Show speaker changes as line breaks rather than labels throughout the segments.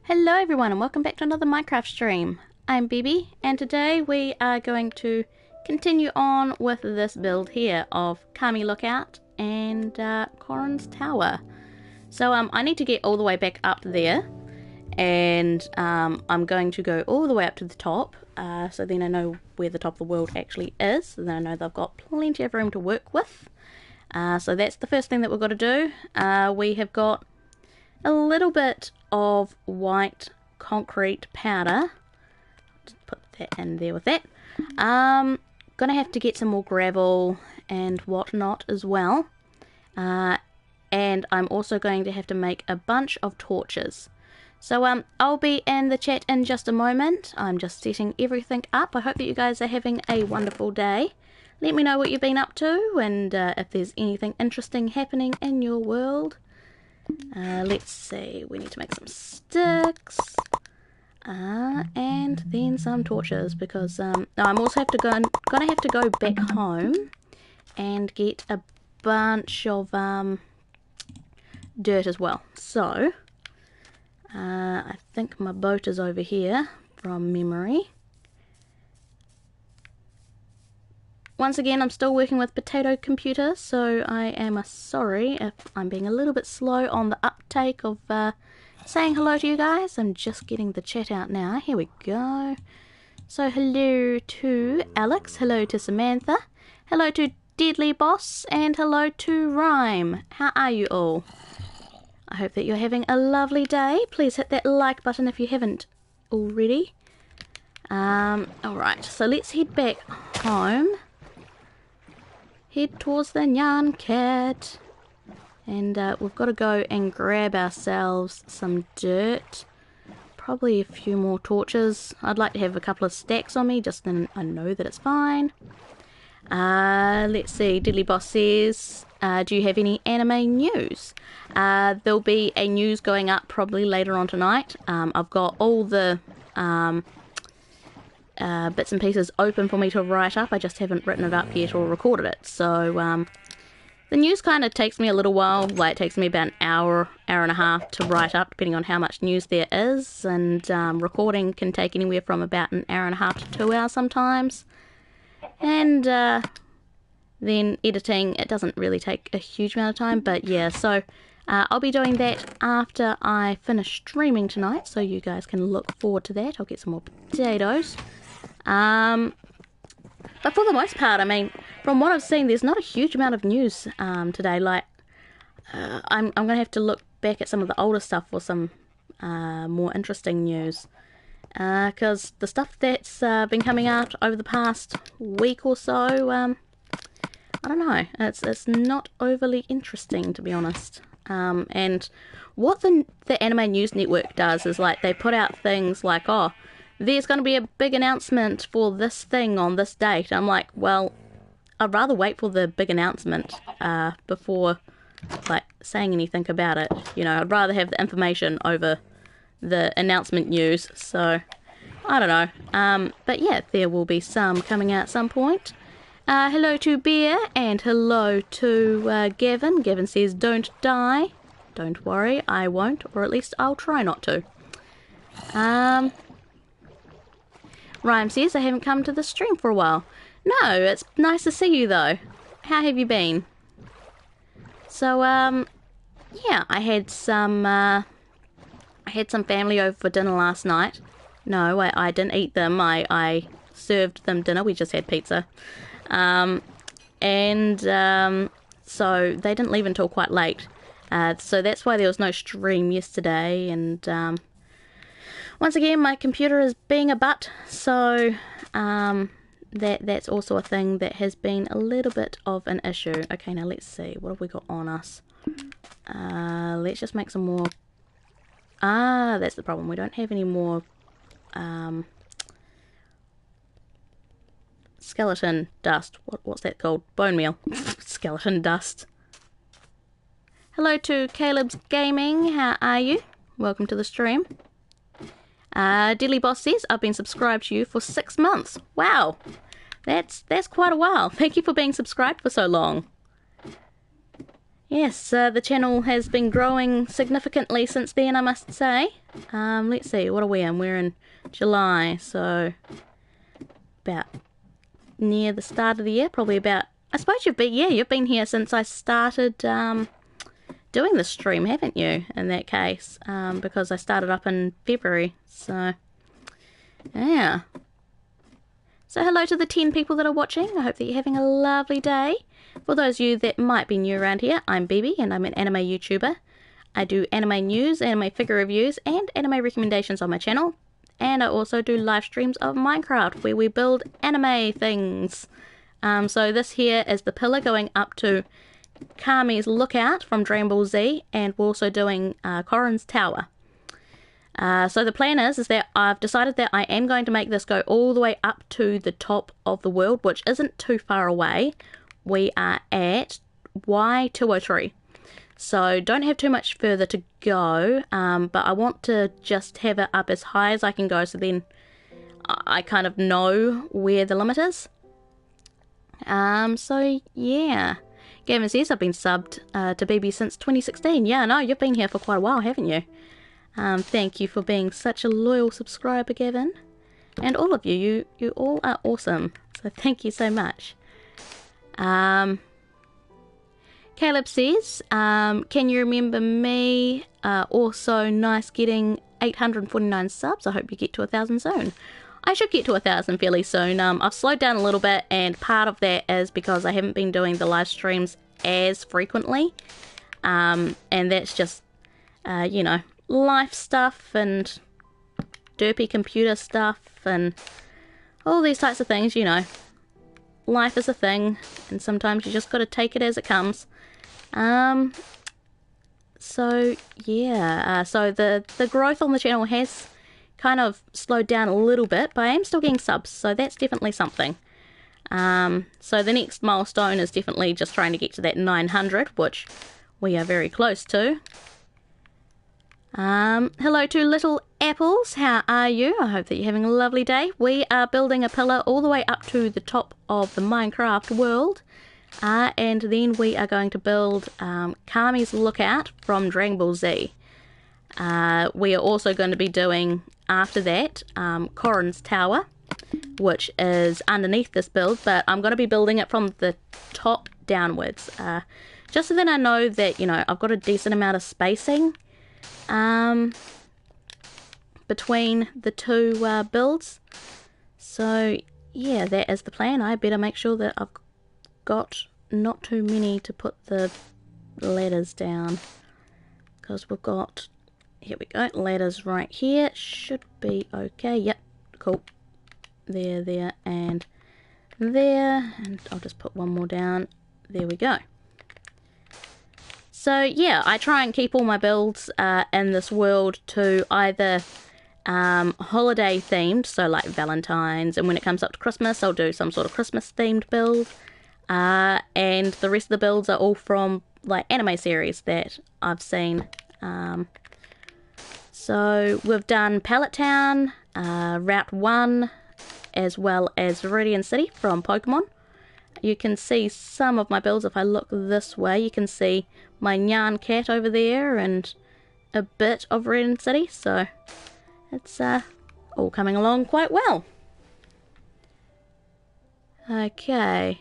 Hello everyone and welcome back to another Minecraft stream. I'm Bibi and today we are going to continue on with this build here of Kami Lookout and Korin's Tower. So I need to get all the way back up there and I'm going to go all the way up to the top so then I know where the top of the world actually is, and then I know they've got plenty of room to work with. So that's the first thing that we've got to do. We have got a little bit of white concrete powder. Just put that in there with that. Gonna have to get some more gravel and whatnot as well. And I'm also going to have to make a bunch of torches. So I'll be in the chat in just a moment. I'm just setting everything up. I hope that you guys are having a wonderful day. Let me know what you've been up to and if there's anything interesting happening in your world. Let's see, we need to make some sticks and then some torches because I'm also gonna have to go back home and get a bunch of dirt as well. So I think my boat is over here from memory. Once again, I'm still working with Potato Computer, so I am sorry if I'm being a little bit slow on the uptake of saying hello to you guys. I'm just getting the chat out now. Here we go. So hello to Alex, hello to Samantha, hello to Deadly Boss, and hello to Rhyme. How are you all? I hope that you're having a lovely day. Please hit that like button if you haven't already. Alright, so let's head back home. Head towards the Nyan Cat. And we've got to go and grab ourselves some dirt. Probably a few more torches. I'd like to have a couple of stacks on me, just then I know that it's fine. Let's see, Diddly Boss says, do you have any anime news? There'll be a news going up probably later on tonight. I've got all the bits and pieces open for me to write up. I just haven't written it up yet or recorded it. So the news kind of takes me a little while. Like, it takes me about an hour and a half to write up, depending on how much news there is. And recording can take anywhere from about an hour and a half to 2 hours sometimes. And then editing, it doesn't really take a huge amount of time. But yeah, so I'll be doing that after I finish streaming tonight. So you guys can look forward to that. I'll get some more potatoes. But for the most part, I mean, from what I've seen, there's not a huge amount of news today. Like, I'm gonna have to look back at some of the older stuff for some more interesting news, because the stuff that's been coming out over the past week or so, I don't know, it's not overly interesting, to be honest. And what the Anime News Network does is, like, they put out things like, oh, there's going to be a big announcement for this thing on this date. I'm like, well, I'd rather wait for the big announcement before, like, saying anything about it. You know, I'd rather have the information over the announcement news. So, I don't know. But yeah, there will be some coming out at some point. Hello to Bear and hello to Gavin. Gavin says, don't die. Don't worry, I won't, or at least I'll try not to. Rhyme says, I haven't come to the stream for a while. No, it's nice to see you though. How have you been? So, yeah, I had some family over for dinner last night. No, I didn't eat them. I served them dinner. We just had pizza. So they didn't leave until quite late. So that's why there was no stream yesterday, and once again, my computer is being a butt, so that's also a thing that has been a little bit of an issue. Okay, now let's see. What have we got on us? Let's just make some more. That's the problem. We don't have any more skeleton dust. What's that called? Bone meal. Skeleton dust. Hello to Caleb's Gaming. How are you? Welcome to the stream. Dilly Boss says, I've been subscribed to you for 6 months. Wow, that's quite a while. Thank you for being subscribed for so long. Yes, the channel has been growing significantly since then, I must say. Let's see, what are we in? We're in July, so about near the start of the year, probably about, I suppose you've been here since I started doing the stream, haven't you, in that case, because I started up in February, so yeah. So hello to the 10 people that are watching. I hope that you're having a lovely day. For those of you that might be new around here, I'm Bibi and I'm an anime YouTuber. I do anime news, anime figure reviews and anime recommendations on my channel. And I also do live streams of Minecraft where we build anime things. So this here is the pillar going up to Kami's Lookout from Dragon Ball Z, and we're also doing Korin's Tower. So the plan is that I've decided that I am going to make this go all the way up to the top of the world, which isn't too far away. We are at Y203. So don't have too much further to go, but I want to just have it up as high as I can go, so then I kind of know where the limit is. So yeah. Gavin says I've been subbed to Bibi since 2016. Yeah, no, you've been here for quite a while, haven't you? Thank you for being such a loyal subscriber, Gavin. And all of you, you all are awesome. So thank you so much. Caleb says, can you remember me? Also nice getting 849 subs. I hope you get to 1,000 soon. I should get to 1,000 fairly soon. I've slowed down a little bit, and part of that is because I haven't been doing the live streams as frequently. And that's just, you know, life stuff and derpy computer stuff and all these types of things, you know. Life is a thing, and sometimes you just got to take it as it comes. So yeah, so the growth on the channel has kind of slowed down a little bit, but I am still getting subs, so that's definitely something. So the next milestone is definitely just trying to get to that 900, which we are very close to. Hello to Little Apples, how are you? I hope that you're having a lovely day. We are building a pillar all the way up to the top of the Minecraft world, and then we are going to build Kami's Lookout from Dragon Ball Z. We are also going to be doing, after that, Korin's Tower, which is underneath this build, but I'm going to be building it from the top downwards, just so that I know that, you know, I've got a decent amount of spacing between the two builds. So yeah, that is the plan. I better make sure that I've got not too many to put the ladders down, because we've got, here we go, ladders right here. Should be okay. Yep, cool. There, and there, and I'll just put one more down. There we go. So yeah, I try and keep all my builds in this world to either holiday themed, so like Valentine's, and when it comes up to Christmas I'll do some sort of Christmas themed build, and the rest of the builds are all from like anime series that I've seen. So we've done Pallet Town, Route 1, as well as Viridian City from Pokemon. You can see some of my builds if I look this way. You can see my Nyan cat over there and a bit of Viridian City, so it's all coming along quite well. Okay.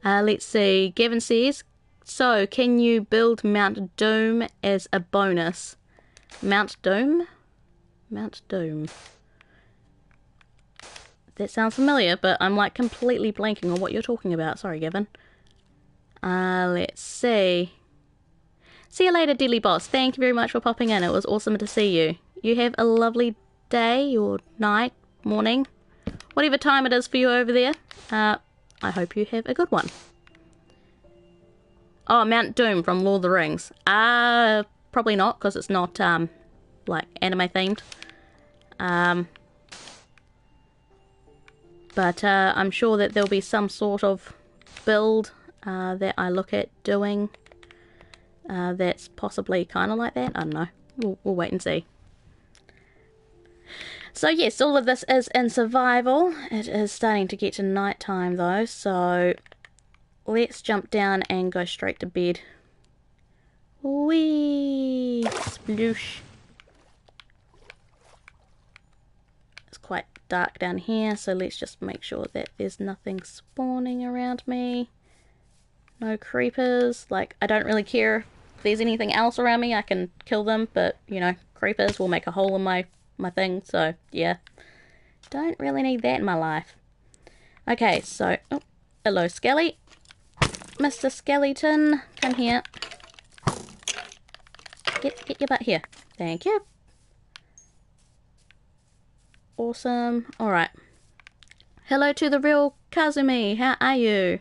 Let's see. Gavin says, so can you build Mount Doom as a bonus? Mount Doom? Mount Doom. That sounds familiar, but I'm like completely blanking on what you're talking about. Sorry, Gavin. Let's see. See you later, Deadly Boss. Thank you very much for popping in. It was awesome to see you. You have a lovely day or night, morning, whatever time it is for you over there. I hope you have a good one. Oh, Mount Doom from Lord of the Rings. Probably not, because it's not, like, anime themed. But I'm sure that there'll be some sort of build that I look at doing that's possibly kind of like that. I don't know. We'll wait and see. So yes, all of this is in survival. It is starting to get to night time though, so let's jump down and go straight to bed. Whee! Sploosh. It's quite dark down here, so let's just make sure that there's nothing spawning around me. No creepers. Like, I don't really care if there's anything else around me, I can kill them, but, you know, creepers will make a hole in my thing, so, yeah. Don't really need that in my life. Okay, so, oh, hello, Skelly. Mr. Skeleton, come here. Get your butt here. Thank you. Awesome. Alright. Hello to the real Kazumi. How are you?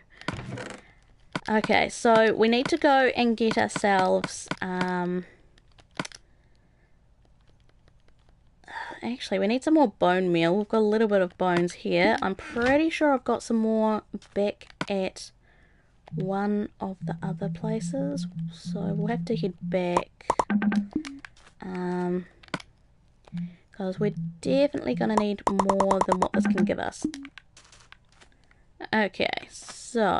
Okay, so we need to go and get ourselves, actually, we need some more bone meal. We've got a little bit of bones here. I'm pretty sure I've got some more back at one of the other places. So we'll have to head back. Because we're definitely going to need more than what this can give us. Okay, so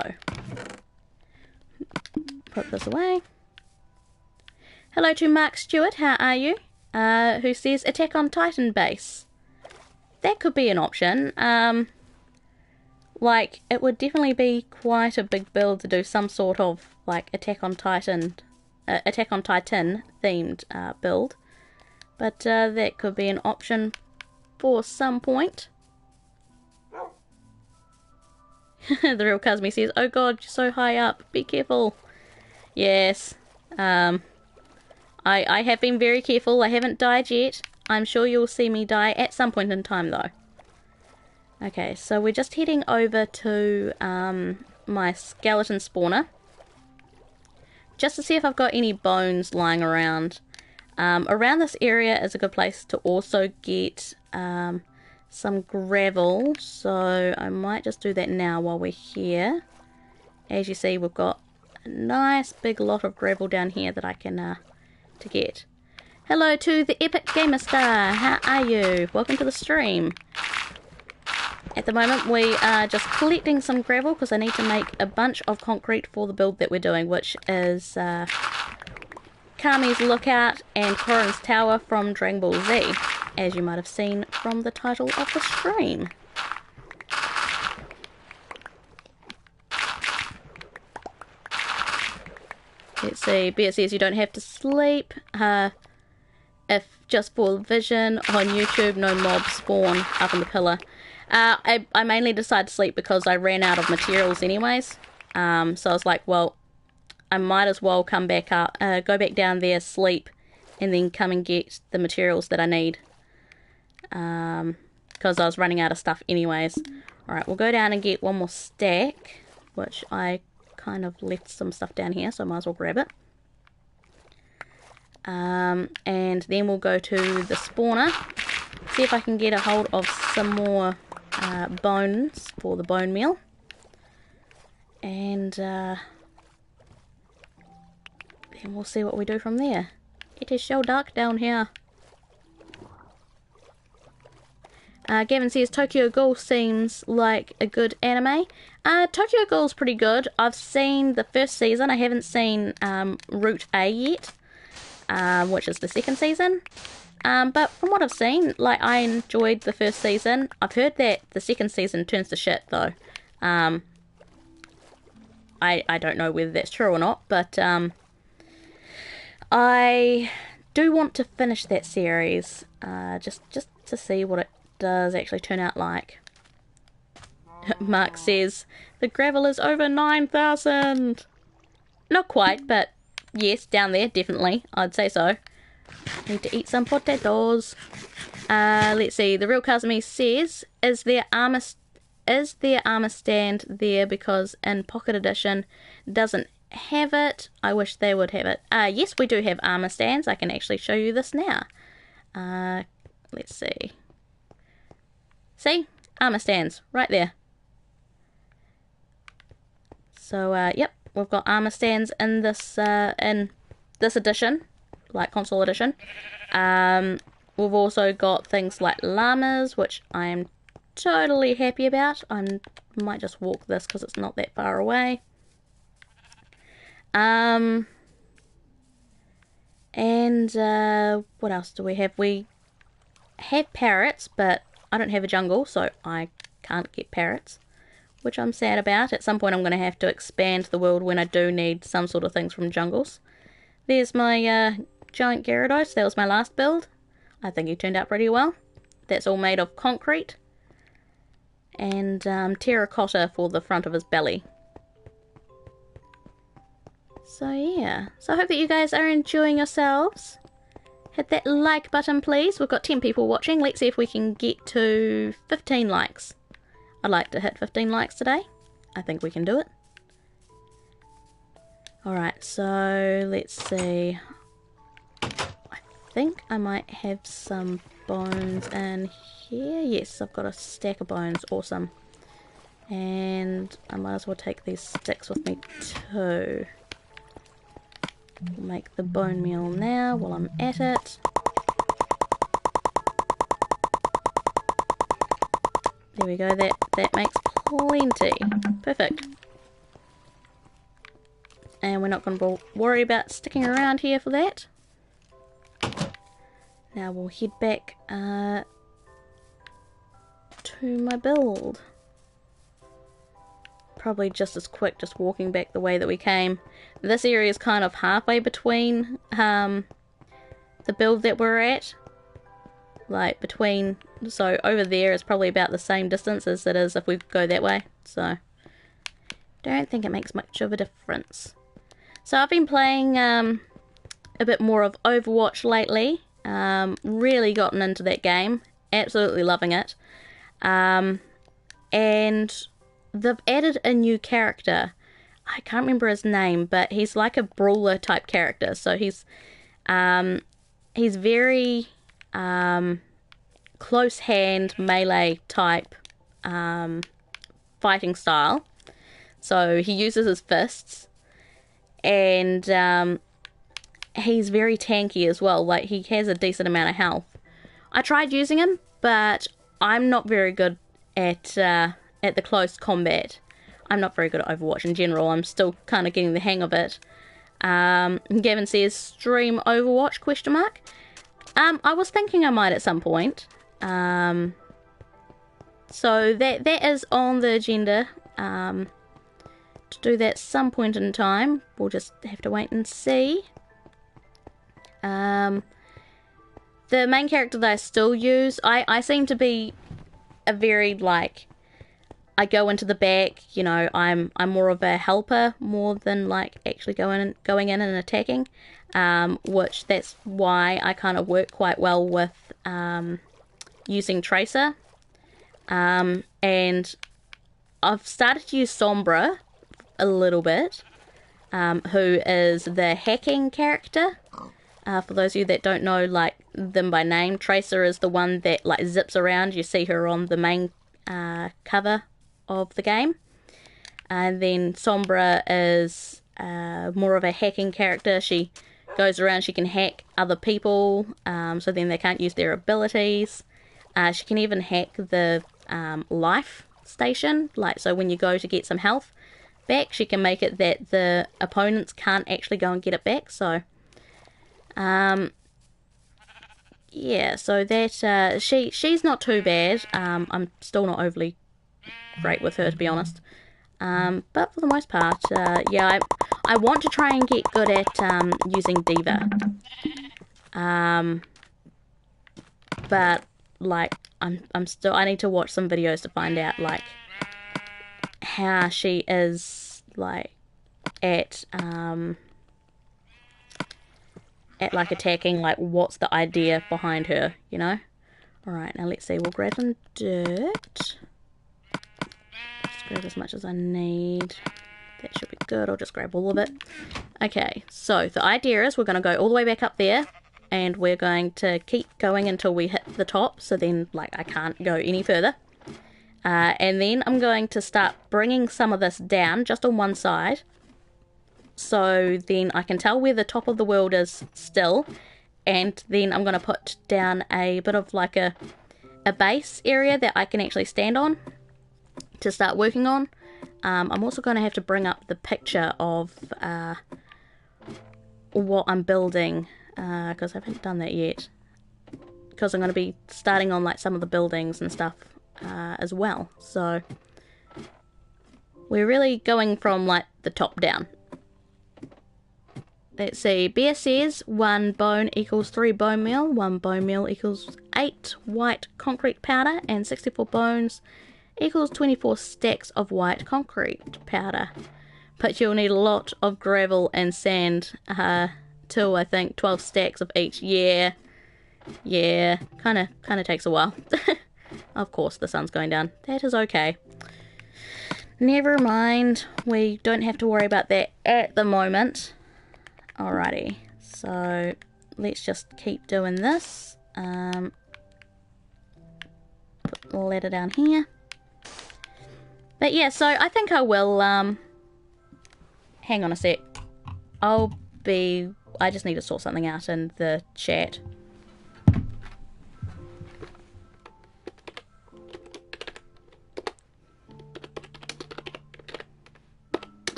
put this away. Hello to Mark Stewart, how are you? Who says Attack on Titan base. That could be an option. Like, it would definitely be quite a big build to do some sort of, like, Attack on Titan themed build. But that could be an option for some point. The real Kazumi says, oh god, you're so high up, be careful. Yes, I have been very careful, I haven't died yet. I'm sure you'll see me die at some point in time though. Okay, so we're just heading over to my skeleton spawner. Just to see if I've got any bones lying around. Around this area is a good place to also get some gravel, so I might just do that now while we're here. As you see, we've got a nice big lot of gravel down here that I can to get. Hello to the Epic Gamer Star, how are you? Welcome to the stream. At the moment we are just collecting some gravel because I need to make a bunch of concrete for the build that we're doing, which is Kami's Lookout and Korin's Tower from Dragon Ball Z, as you might have seen from the title of the stream. Let's see, Beat says you don't have to sleep. If just for vision on YouTube, no mobs spawn up in the pillar. I mainly decided to sleep because I ran out of materials anyways. So I was like, well, I might as well come back up, go back down there, sleep, and then come and get the materials that I need. Because I was running out of stuff anyways. Alright, we'll go down and get one more stack, which I kind of left some stuff down here, so I might as well grab it. And then we'll go to the spawner, see if I can get a hold of some more bones for the bone meal. And then we'll see what we do from there. It is so dark down here. Gavin says Tokyo Ghoul seems like a good anime. Tokyo Ghoul's pretty good. I've seen the first season. I haven't seen Route A yet, which is the second season. But from what I've seen, like, I enjoyed the first season. I've heard that the second season turns to shit though. I don't know whether that's true or not, but I do want to finish that series, just to see what it does actually turn out like. Mark says the gravel is over 9,000. Not quite, but yes, down there definitely. I'd say so. Need to eat some potatoes. Let's see. The real Kazumi says, is there armor stand there because in Pocket Edition doesn't have it? I wish they would have it. Yes, we do have armor stands. I can actually show you this now. Let's see. See? Armor stands. Right there. So, yep. We've got armor stands in this edition. Like console edition. We've also got things like llamas, which I am totally happy about. I might just walk this because it's not that far away. And what else do we have? We have parrots, but I don't have a jungle, so I can't get parrots, which I'm sad about. At some point I'm going to have to expand the world when I do need some sort of things from jungles. There's my giant Gyarados. That was my last build. I think he turned out pretty well. That's all made of concrete and terracotta for the front of his belly. So yeah, so I hope that you guys are enjoying yourselves. Hit that like button please. We've got 10 people watching. Let's see if we can get to 15 likes. I'd like to hit 15 likes today. I think we can do it. Alright, so let's see. I think I might have some bones in here. Yes, I've got a stack of bones. Awesome. And I might as well take these sticks with me too. We'll make the bone meal now while I'm at it. There we go, that makes plenty. Perfect. And we're not going to worry about sticking around here for that. Now we'll head back to my build. Probably just as quick just walking back the way that we came. This area is kind of halfway between the build that we're at. Like between, so over there is probably about the same distance as it is if we go that way. So don't think it makes much of a difference. So I've been playing a bit more of Overwatch lately. Really gotten into that game. Absolutely loving it. And they've added a new character. I can't remember his name, but he's like a brawler type character. So he's very close hand melee type fighting style. So he uses his fists, and he's very tanky as well. Like, he has a decent amount of health. I tried using him, but I'm not very good at the close combat. I'm not very good at Overwatch in general. I'm still kind of getting the hang of it. Gavin says, stream Overwatch, question mark. I was thinking I might at some point. So that is on the agenda. To do that some point in time. We'll just have to wait and see. The main character that I still use, I seem to be a very, like, I go into the back, you know, I'm more of a helper more than like actually going in and attacking, which that's why I kind of work quite well with using Tracer, and I've started to use Sombra a little bit, who is the hacking character. For those of you that don't know, like, them by name, Tracer is the one that like zips around. You see her on the main cover of the game, and then Sombra is more of a hacking character. She goes around, she can hack other people, so then they can't use their abilities. She can even hack the life station, like, so when you go to get some health back, she can make it that the opponents can't actually go and get it back. So yeah, so that she's not too bad. I'm still not overly great with her, to be honest, but for the most part, yeah, I want to try and get good at using Diva, but like I'm still, I need to watch some videos to find out like how she is like at like attacking, like what's the idea behind her, you know. Alright, now let's see, we'll grab some dirt. Grab as much as I need. That should be good. I'll just grab all of it. Okay, so the idea is we're going to go all the way back up there, and we're going to keep going until we hit the top, so then like I can't go any further. And then I'm going to start bringing some of this down just on one side, so then I can tell where the top of the world is still, and then I'm going to put down a bit of like a base area that I can actually stand on to start working on. I'm also going to have to bring up the picture of what I'm building, because I haven't done that yet, because I'm going to be starting on like some of the buildings and stuff as well. So we're really going from like the top down. Let's see, Bear says 1 bone equals 3 bone meal, 1 bone meal equals 8 white concrete powder, and 64 bones equals 24 stacks of white concrete powder. But you'll need a lot of gravel and sand till I think 12 stacks of each. Yeah, kind of takes a while. Of course the sun's going down. That is okay. Never mind, we don't have to worry about that at the moment. Alrighty, so let's just keep doing this. Put the ladder down here. But yeah, so I think I will, hang on a sec. I just need to sort something out in the chat.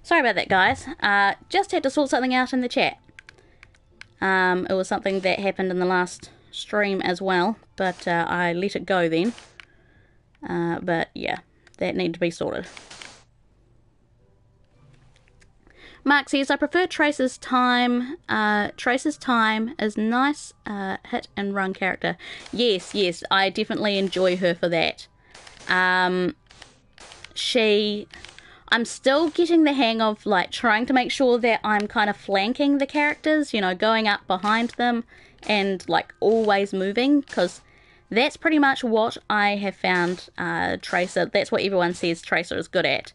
Sorry about that, guys. Just had to sort something out in the chat. It was something that happened in the last stream as well, but I let it go then. But yeah, that needed to be sorted. Mark says, I prefer Tracer's time. Tracer's time is nice hit and run character. Yes, I definitely enjoy her for that. I'm still getting the hang of like trying to make sure that I'm kind of flanking the characters, you know, going up behind them and like always moving, because that's pretty much what I have found Tracer, that's what everyone says Tracer is good at,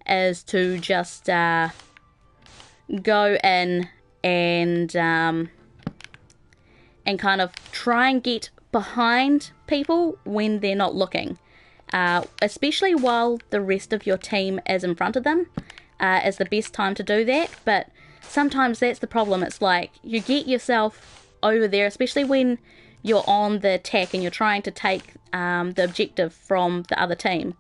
is to just go in and kind of try and get behind people when they're not looking. Especially while the rest of your team is in front of them, is the best time to do that. But sometimes that's the problem. It's like you get yourself over there, especially when you're on the attack and you're trying to take the objective from the other team.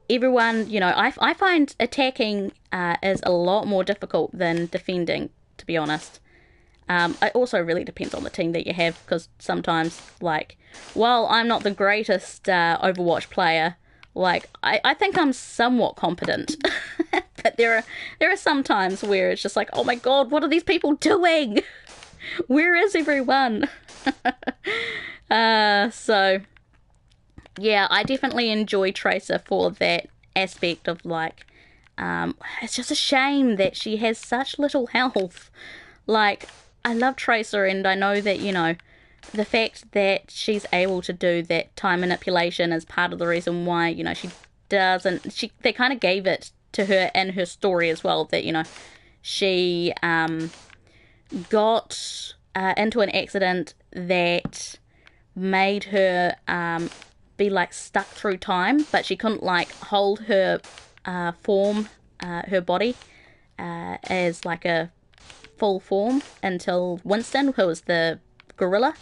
Everyone, you know, I find attacking is a lot more difficult than defending, to be honest. It also really depends on the team that you have, because sometimes, like, while I'm not the greatest Overwatch player, like, I think I'm somewhat competent. But there are some times where it's just like, oh my god, what are these people doing? Where is everyone? So, yeah, I definitely enjoy Tracer for that aspect of, like, it's just a shame that she has such little health. Like, I love Tracer, and I know that, you know, the fact that she's able to do that time manipulation is part of the reason why, you know, they kind of gave it to her in her story as well, that, you know, she got into an accident that made her be, like, stuck through time, but she couldn't, like, hold her form, her body, as, like, a full form until Winston, who was the gorilla,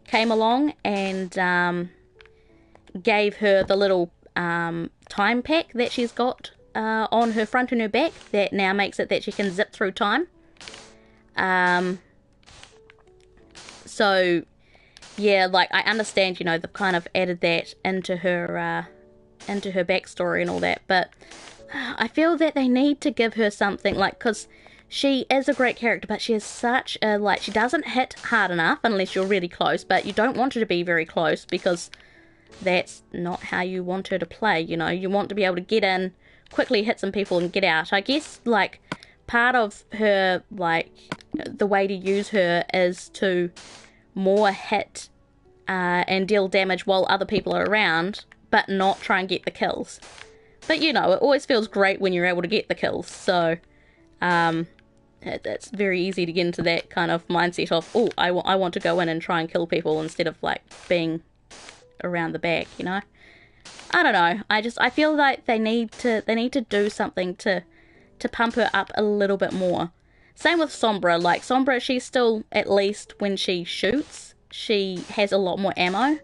came along and gave her the little time pack that she's got on her front and her back that now makes it that she can zip through time. So yeah, like, I understand, you know, they've kind of added that into her into her backstory and all that, but I feel that they need to give her something, like, because she is a great character, but she is such a, like, she doesn't hit hard enough unless you're really close, but you don't want her to be very close because that's not how you want her to play, you know. You want to be able to get in, quickly hit some people and get out. I guess, like, part of her, like, the way to use her is to more hit and deal damage while other people are around, but not try and get the kills. But, you know, it always feels great when you're able to get the kills, so it's very easy to get into that kind of mindset of, oh, I want to go in and try and kill people instead of, like, being around the back, you know. I don't know, I feel like they need to do something to pump her up a little bit more. Same with Sombra. Like, Sombra, she's still, at least when she shoots, she has a lot more ammo.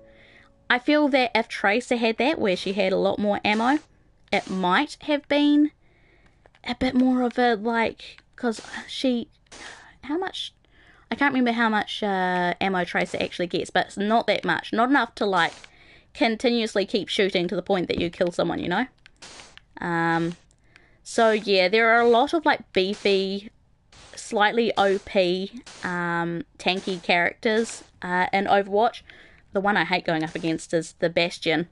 I feel that if Tracer had that, where she had a lot more ammo, it might have been a bit more of a, like, because she, how much, I can't remember how much ammo Tracer actually gets, but it's not that much. Not enough to, like, continuously keep shooting to the point that you kill someone, you know? So, yeah, there are a lot of, like, beefy, slightly OP, tanky characters in Overwatch. The one I hate going up against is the Bastion.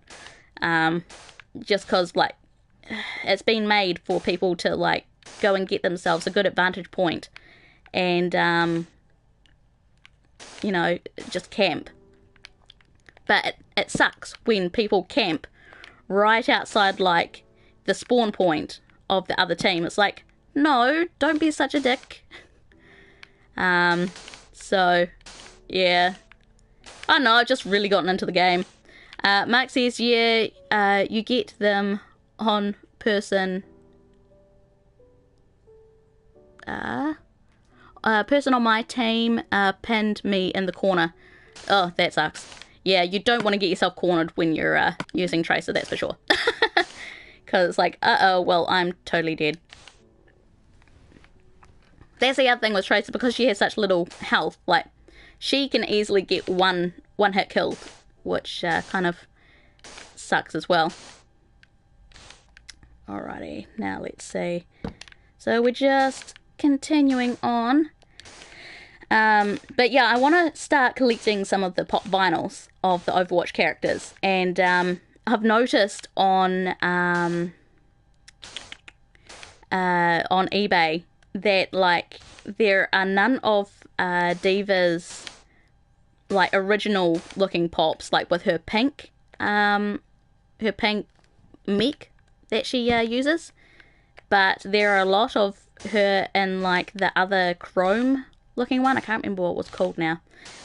Just because, like, it's been made for people to, like, go and get themselves a good advantage point and, you know, just camp. But it sucks when people camp right outside, like, the spawn point of the other team. It's like, no, don't be such a dick. So, yeah. I don't know, I've just really gotten into the game. Mark says, yeah, you get them on person. A person on my team pinned me in the corner. Oh, that sucks. Yeah, you don't want to get yourself cornered when you're using Tracer, that's for sure. Because it's like, uh-oh, well, I'm totally dead. That's the other thing with Tracer, because she has such little health, like, she can easily get one hit killed, which kind of sucks as well. Alrighty, now let's see. So we're just continuing on. But yeah, I want to start collecting some of the pop vinyls of the Overwatch characters, and I've noticed on eBay that, like, there are none of D.Va's, like, original looking pops, like with her pink mech that she uses, but there are a lot of her in, like, the other chrome looking one. I can't remember what it was called now,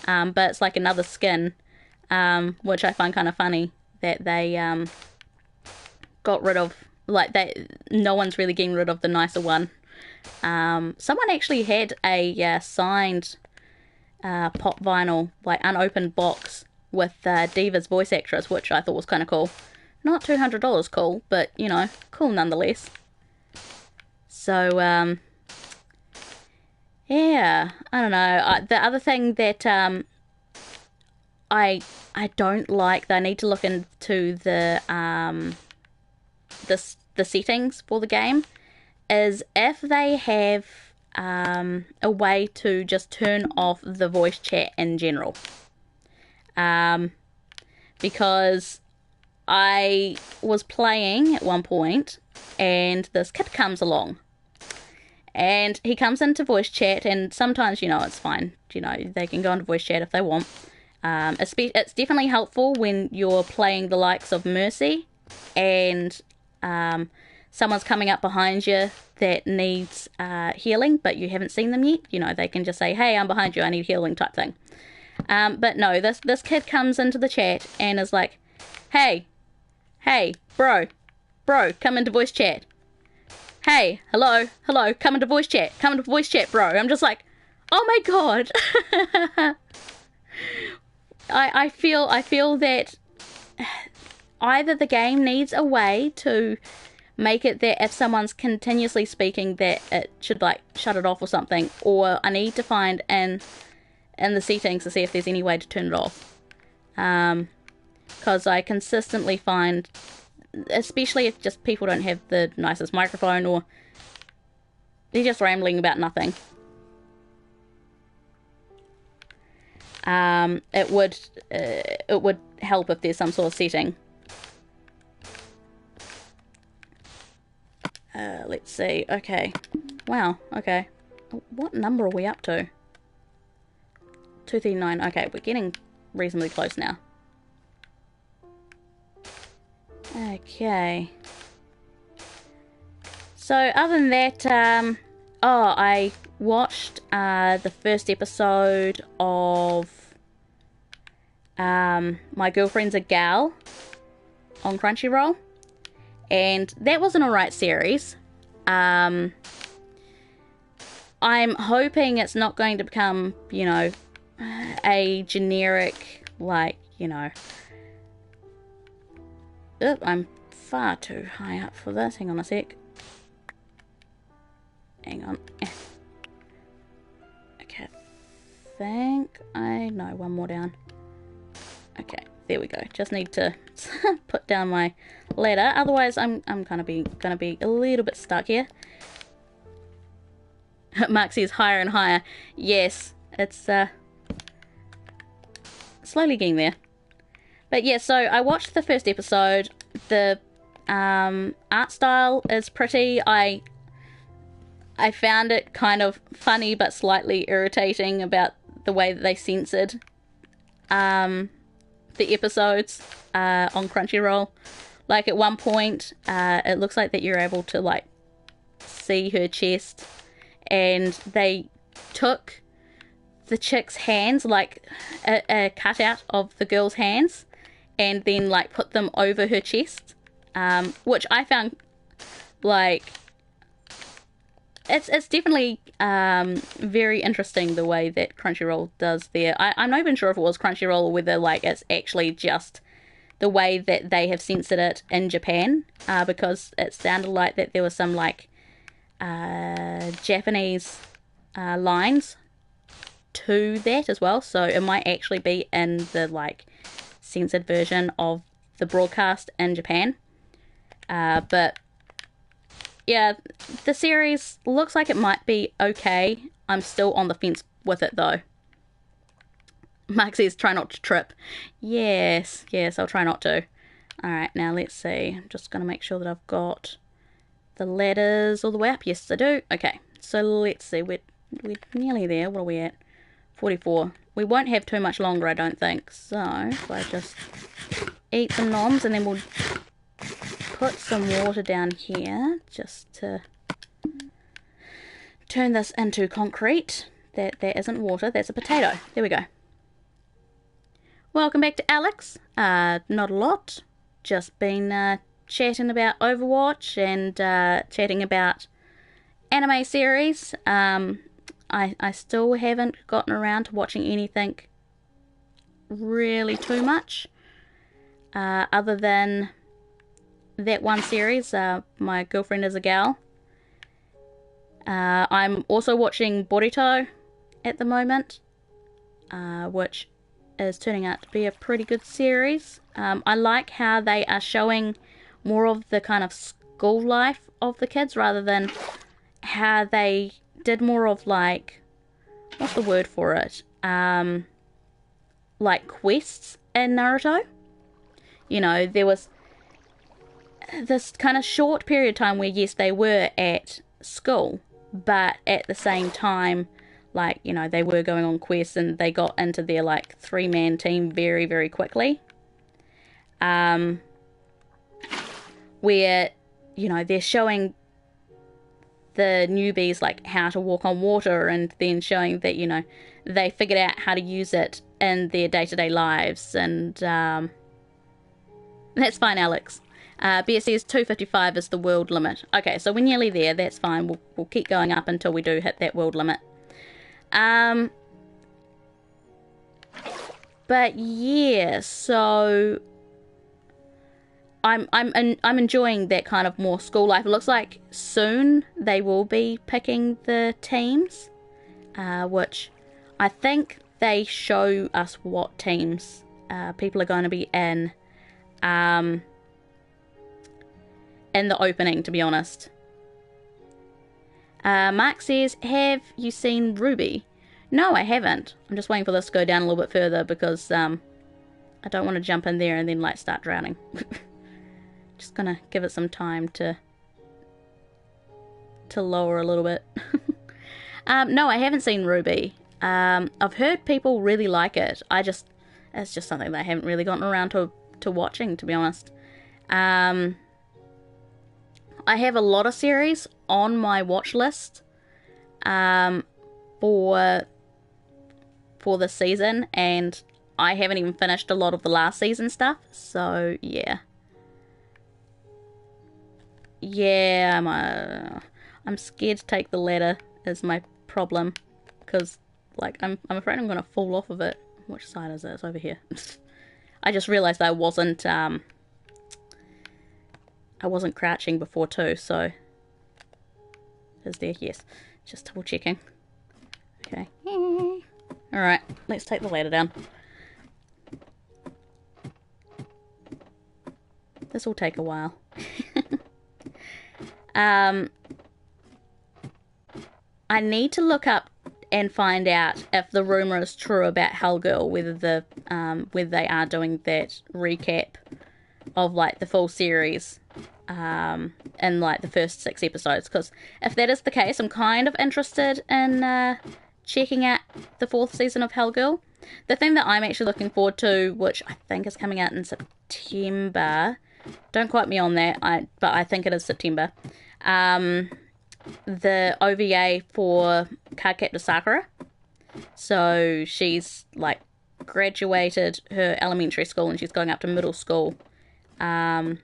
but it's like another skin, which I find kind of funny that they got rid of, like, no one's really getting rid of the nicer one. Someone actually had a signed pop vinyl, like, unopened box with D.Va's voice actress, which I thought was kind of cool. Not $200 cool, but, you know, cool nonetheless. So, yeah, I don't know. The other thing that I don't like, that I need to look into the settings for the game, is if they have a way to just turn off the voice chat in general. Because I was playing at one point, and this kid comes along. And he comes into voice chat, and sometimes, you know, it's fine. You know, they can go into voice chat if they want. It's definitely helpful when you're playing the likes of Mercy, and someone's coming up behind you that needs healing, but you haven't seen them yet. You know, they can just say, hey, I'm behind you, I need healing, type thing. But no, this kid comes into the chat and is like, hey, bro, come into voice chat. Hey, hello, come into voice chat, bro. I'm just like, oh my god. I feel that either the game needs a way to make it that if someone's continuously speaking that it should, like, shut it off or something, or I need to find in the settings to see if there's any way to turn it off. Because I consistently find especially if just people don't have the nicest microphone or they're just rambling about nothing. It would help if there's some sort of setting. Let's see. Okay. Wow. Okay. What number are we up to? 239. Okay, we're getting reasonably close now. Okay. So other than that, oh, I watched the first episode of My Girlfriend's a Gal on Crunchyroll, and that was an alright series. I'm hoping it's not going to become, you know, a generic, like, you know... Oop, I'm far too high up for this. Hang on a sec. Hang on. Okay, I think I... No, one more down. Okay, there we go. Just need to put down my ladder. Otherwise, I'm gonna be a little bit stuck here. Mark says higher and higher. Yes, it's slowly getting there. But yeah, so I watched the first episode. The art style is pretty. I found it kind of funny but slightly irritating about the way that they censored the episodes on Crunchyroll. Like at one point, it looks like that you're able to like see her chest, and they took the chick's hands, like a cutout of the girl's hands, and then like put them over her chest, which I found like it's definitely very interesting the way that Crunchyroll does there. I'm not even sure if it was Crunchyroll or whether like it's actually just the way that they have censored it in Japan, because it sounded like that there was some like Japanese lines to that as well, so it might actually be in the like censored version of the broadcast in Japan. But yeah, the series looks like it might be okay. I'm still on the fence with it though. Mark says try not to trip. Yes, I'll try not to. Alright, now let's see. I'm just going to make sure that I've got the ladders all the way up. Yes, I do. Okay, so let's see. We're nearly there. What are we at? 44. We won't have too much longer, I don't think. So, if I just eat some noms, and then we'll put some water down here just to turn this into concrete. That isn't water, that's a potato. There we go. Welcome back to Alex. Not a lot. Just been chatting about Overwatch and chatting about anime series. I still haven't gotten around to watching anything really too much, other than that one series, My Girlfriend is a Gal. I'm also watching Boruto at the moment, which is turning out to be a pretty good series. I like how they are showing more of the kind of school life of the kids rather than how they did more of like, what's the word for it? Like quests in Naruto. You know, there was this kind of short period of time where yes, they were at school, but at the same time, like, you know, they were going on quests and they got into their like 3-man team very, very quickly. Where, you know, they're showing the newbies like how to walk on water, and then showing that, you know, they figured out how to use it in their day-to-day lives. And that's fine, Alex. BS says 255 is the world limit. Okay, so we're nearly there. That's fine. We'll keep going up until we do hit that world limit. But yeah, so I'm enjoying that kind of more school life. It looks like soon they will be picking the teams, which I think they show us what teams people are going to be in in the opening, to be honest. Mark says, have you seen Ruby? No, I haven't. I'm just waiting for this to go down a little bit further because I don't want to jump in there and then like start drowning. Just gonna give it some time to lower a little bit. No, I haven't seen Ruby. I've heard people really like it. It's just something that I haven't really gotten around to watching, to be honest. I have a lot of series on my watch list for this season, and I haven't even finished a lot of the last season stuff, so yeah. Yeah, I'm scared to take the ladder is my problem, because like I'm afraid I'm gonna fall off of it. Which side is it? It's over here. I just realized I wasn't crouching before too, so is there? Yes, just double checking. Okay. Alright, let's take the ladder down. This will take a while. I need to look up and find out if the rumor is true about Hellgirl, whether they are doing that recap of like the full series in like the first 6 episodes, because if that is the case, I'm kind of interested in checking out the 4th season of Hellgirl. The thing that I'm actually looking forward to, which I think is coming out in September, don't quote me on that, but I think it is September, the OVA for Cardcaptor Sakura. So she's like graduated her elementary school and she's going up to middle school, and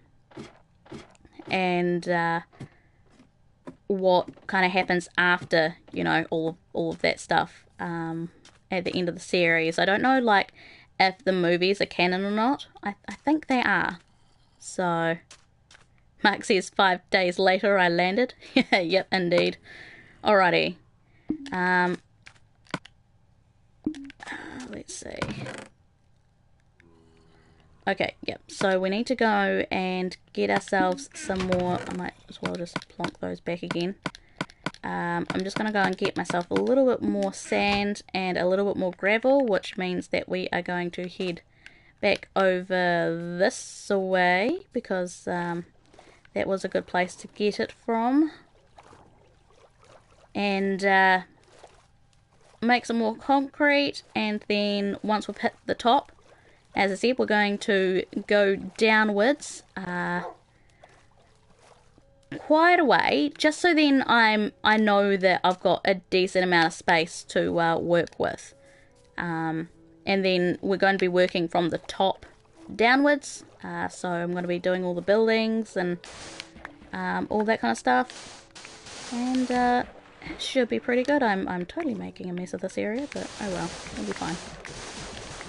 what kind of happens after, you know, all of that stuff at the end of the series. I don't know like if the movies are canon or not. I think they are. So Mark says 5 days later I landed. Yep, indeed. Alrighty. Let's see. Okay, yep. So we need to go and get ourselves some more. I might as well just plonk those back again. I'm just going to go and get myself a little bit more sand and a little bit more gravel, which means that we are going to head back over this way, because that was a good place to get it from. And make some more concrete, and then once we've hit the top, as I said, we're going to go downwards quite a way, just so then I know that I've got a decent amount of space to work with. And then we're going to be working from the top downwards, so I'm going to be doing all the buildings and all that kind of stuff, and it should be pretty good. I'm totally making a mess of this area, but oh well, it'll be fine.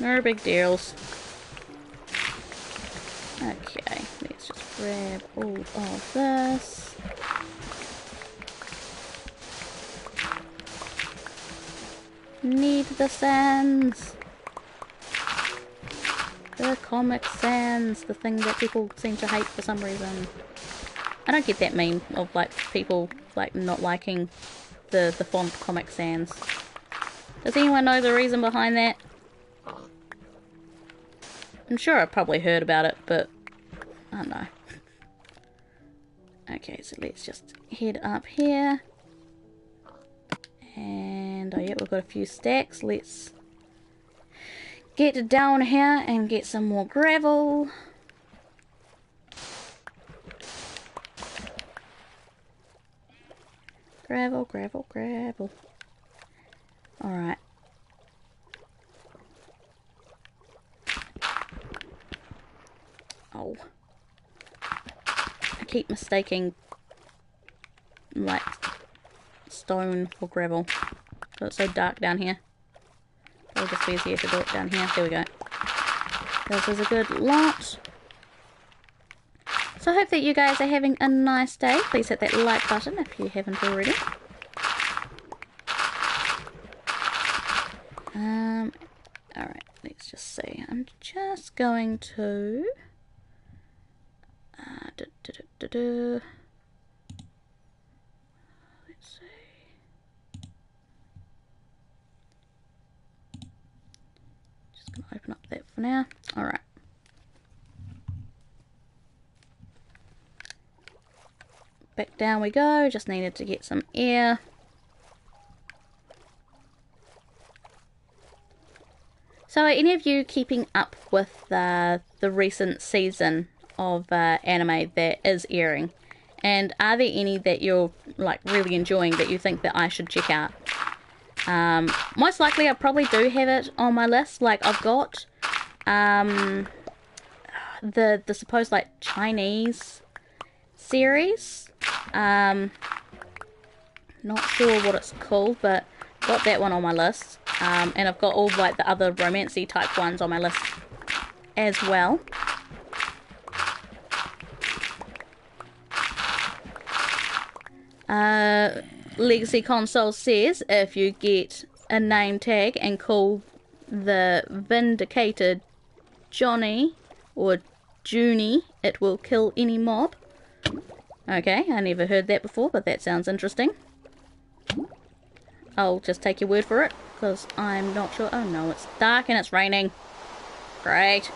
No big deals. Okay, let's just grab all of this. Need the sands. The comic sans, the thing that people seem to hate for some reason. I don't get that meme of like people like not liking the font Comic Sans. Does anyone know the reason behind that? I'm sure I've probably heard about it, but I don't know. Okay, so let's just head up here. And oh yeah, we've got a few stacks. Let's get down here and get some more gravel. Gravel, gravel, gravel. Alright. Oh. I keep mistaking like stone for gravel. So it's so dark down here. It'll just be easier to do it down here. There we go. This is a good lot. So I hope that you guys are having a nice day. Please hit that like button if you haven't already. Alright, let's just see. I'm just going to Let's see. Just gonna open up that for now. Alright. Back down we go. Just needed to get some air. So are any of you keeping up with the recent season of anime that is airing? And are there any that you're like really enjoying that you think that I should check out? Most likely I probably do have it on my list. Like I've got the supposed like Chinese series. Not sure what it's called, but got that one on my list. And I've got all like the other romancy type ones on my list as well. Legacy Console says if you get a name tag and call the Vindicated Johnny or Junie, it will kill any mob. Okay, I never heard that before, but that sounds interesting. I'll just take your word for it, because I'm not sure. Oh no, it's dark and it's raining. Great.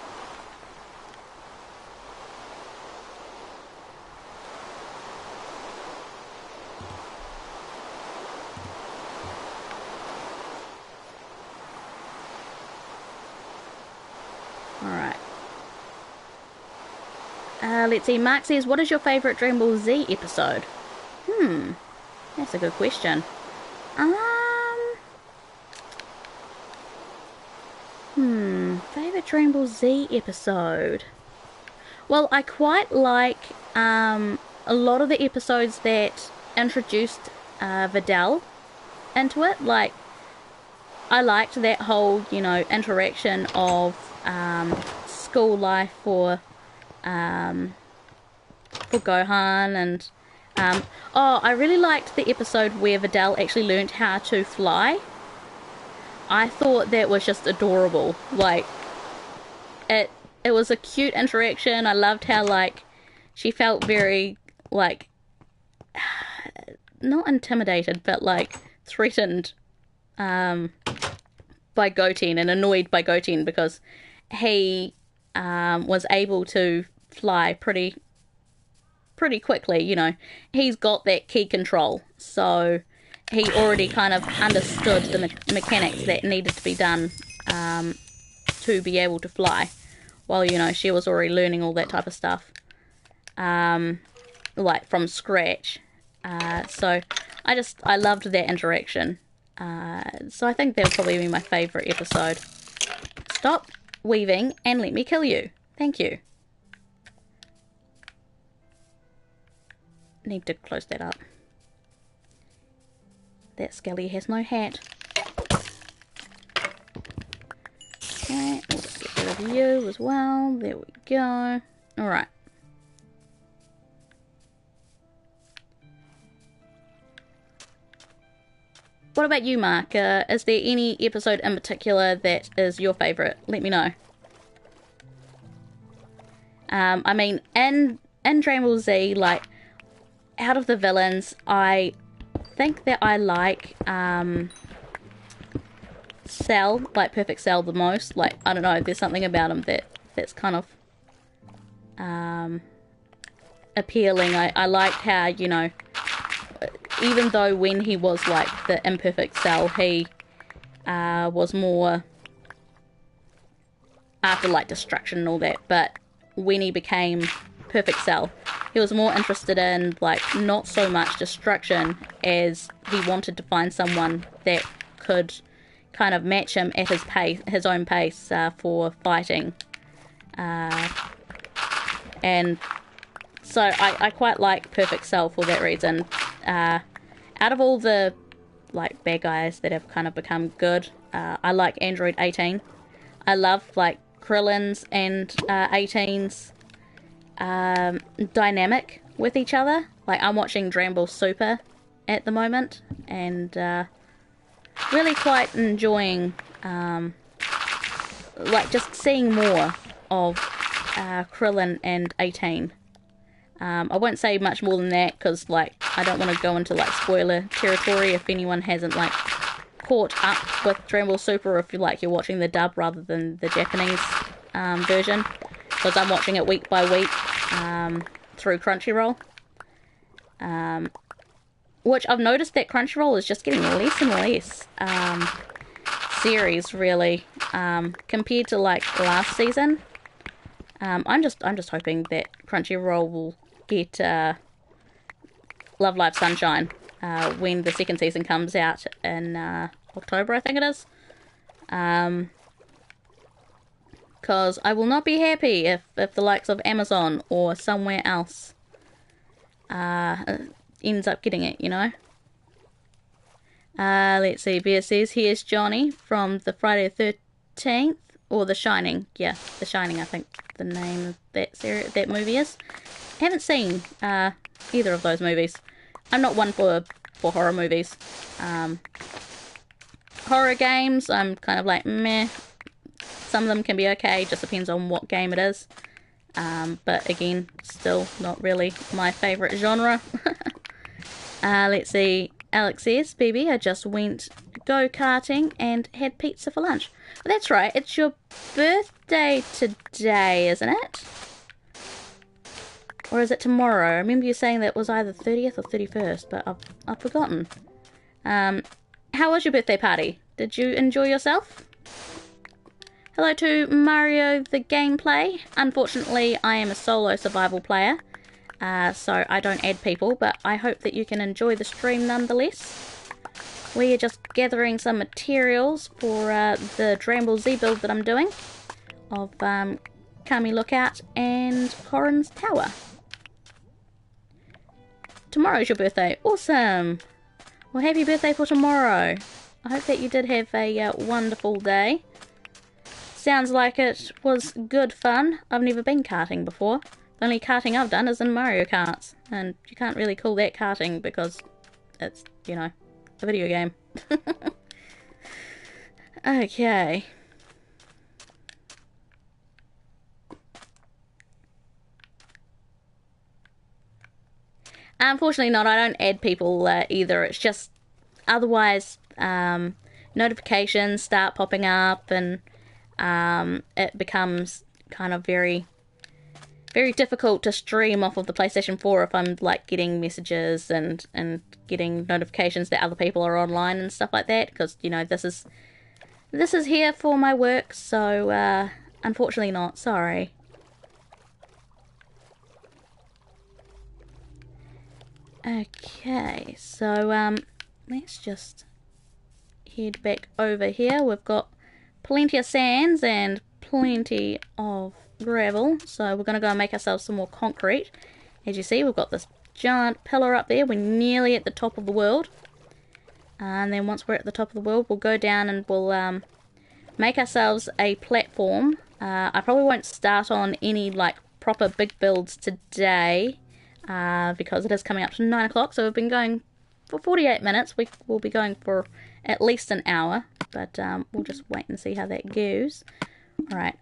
Alright. Let's see, Mark says, what is your favourite Dragon Ball Z episode? That's a good question. Favourite Dragon Ball Z episode? Well, I quite like a lot of the episodes that introduced Videl into it. Like, I liked that whole, you know, interaction of school life for Gohan, and oh, I really liked the episode where Videl actually learned how to fly. I thought that was just adorable. Like, it was a cute interaction. I loved how, like, she felt very, like, not intimidated, but, like, threatened by Goten and annoyed by Goten because he was able to fly pretty quickly, you know. He's got that key control, so he already kind of understood the mechanics that needed to be done to be able to fly, while, you know, she was already learning all that type of stuff like from scratch. So I loved that interaction. So I think that would probably be my favourite episode. Stop weaving and let me kill you. Thank you. Need to close that up. That Skelly has no hat. Okay, we'll just get rid of you as well. There we go. Alright. What about you, Mark? Is there any episode in particular that is your favourite? Let me know. I mean, in Dragon Ball Z, like, out of the villains, I think that I like Cell, like Perfect Cell, the most. Like, I don't know, there's something about him that's kind of appealing. I liked how, you know, even though when he was like the imperfect Cell, he was more after like destruction and all that, but when he became Perfect Cell, he was more interested in like not so much destruction as he wanted to find someone that could kind of match him at his pace, his own pace for fighting, and so I quite like Perfect Cell for that reason. Out of all the like bad guys that have kind of become good, I like Android 18. I love like Krillin's and 18's dynamic with each other. Like, I'm watching Dragon Ball Super at the moment, and really quite enjoying like just seeing more of Krillin and 18. I won't say much more than that because, like, I don't want to go into, like, spoiler territory if anyone hasn't, like, caught up with Dragon Ball Super, or if you're watching the dub rather than the Japanese version, because I'm watching it week by week through Crunchyroll. Which I've noticed that Crunchyroll is just getting less and less series, really, compared to, like, last season. I'm just hoping that Crunchyroll will get Love Live Sunshine when the second season comes out in October, I think it is. Because I will not be happy if the likes of Amazon or somewhere else ends up getting it, you know. Let's see, Bear says, here's Johnny from the Friday the 13th, or The Shining. Yeah, The Shining, I think the name of that movie is. I haven't seen either of those movies. I'm not one for horror movies. Horror games, I'm kind of like, meh. Some of them can be okay, just depends on what game it is. But again, still not really my favourite genre. Let's see, Alex says, Bibi, I just went go-karting and had pizza for lunch. Well, that's right, it's your birthday today, isn't it? Or is it tomorrow? I remember you saying that it was either 30th or 31st, but I've forgotten. How was your birthday party? Did you enjoy yourself? Hello to Mario the Gameplay. Unfortunately, I am a solo survival player, so I don't add people, but I hope that you can enjoy the stream nonetheless. We are just gathering some materials for the Dragon Ball Z build that I'm doing of Kami Lookout and Korin's Tower. Tomorrow's your birthday. Awesome! Well, happy birthday for tomorrow. I hope that you did have a wonderful day. Sounds like it was good fun. I've never been karting before. The only karting I've done is in Mario Karts. And you can't really call that karting because it's, you know, a video game. Okay. Unfortunately not, I don't add people either. It's just otherwise notifications start popping up and it becomes kind of very difficult to stream off of the PlayStation 4 if I'm like getting messages and getting notifications that other people are online and stuff like that, because you know this is here for my work, so unfortunately not, sorry. Okay, so let's just head back over here. We've got plenty of sands and plenty of gravel, so we're going to go and make ourselves some more concrete. As you see, we've got this giant pillar up there. We're nearly at the top of the world, and then once we're at the top of the world, we'll go down and we'll make ourselves a platform. I probably won't start on any like proper big builds today, because it is coming up to 9 o'clock, so we've been going for 48 minutes. We will be going for at least an hour, but we'll just wait and see how that goes. Alright,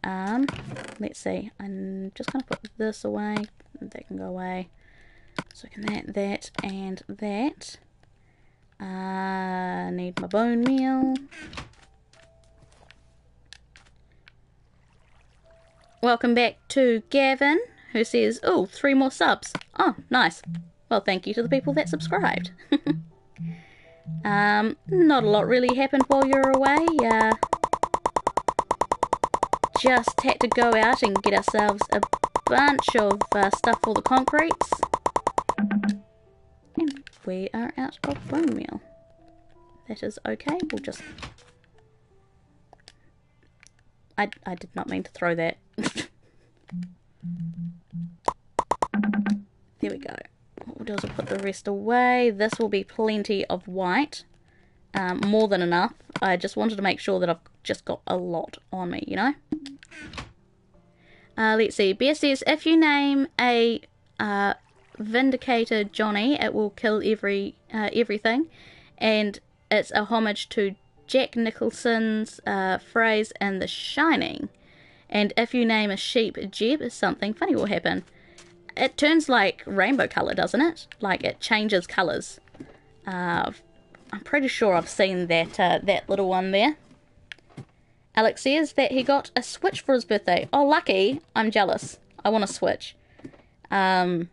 let's see. I'm just going to put this away. That can go away. So can that, and that. I need my bone meal. Welcome back to Gavin, who says, oh, 3 more subs. Oh, nice. Well, thank you to the people that subscribed. Not a lot really happened while you were away. Just had to go out and get ourselves a bunch of stuff for the concretes. And we are out of bone meal. That is okay. We'll just... I did not mean to throw that. There we go. What we'll do is we'll put the rest away. This will be plenty of white. More than enough. I just wanted to make sure that I've just got a lot on me, you know? Let's see. Bear says, if you name a Vindicator Johnny, it will kill everything. And it's a homage to Jack Nicholson's phrase in The Shining. And if you name a sheep Jeb, something funny will happen. it turns like rainbow color, doesn't it? Like it changes colors. I'm pretty sure I've seen that that little one there. Alex says that he got a Switch for his birthday. Oh, lucky. I'm jealous. I want a Switch. I've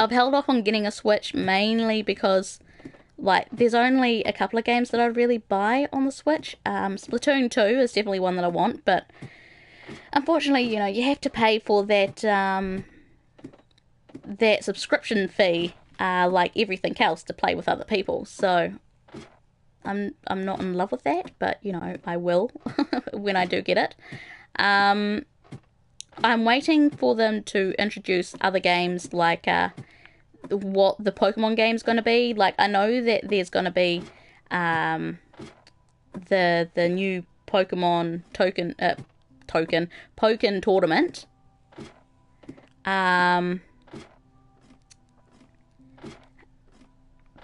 held off on getting a Switch mainly because, like, there's only a couple of games that I'd really buy on the Switch. Splatoon 2 is definitely one that I want, but unfortunately, you know, you have to pay for that, that subscription fee, like everything else, to play with other people. So I'm not in love with that, but, you know, I will when I do get it. I'm waiting for them to introduce other games, like what the Pokemon game's going to be. Like, I know that there's going to be the new Pokemon Pokken tournament.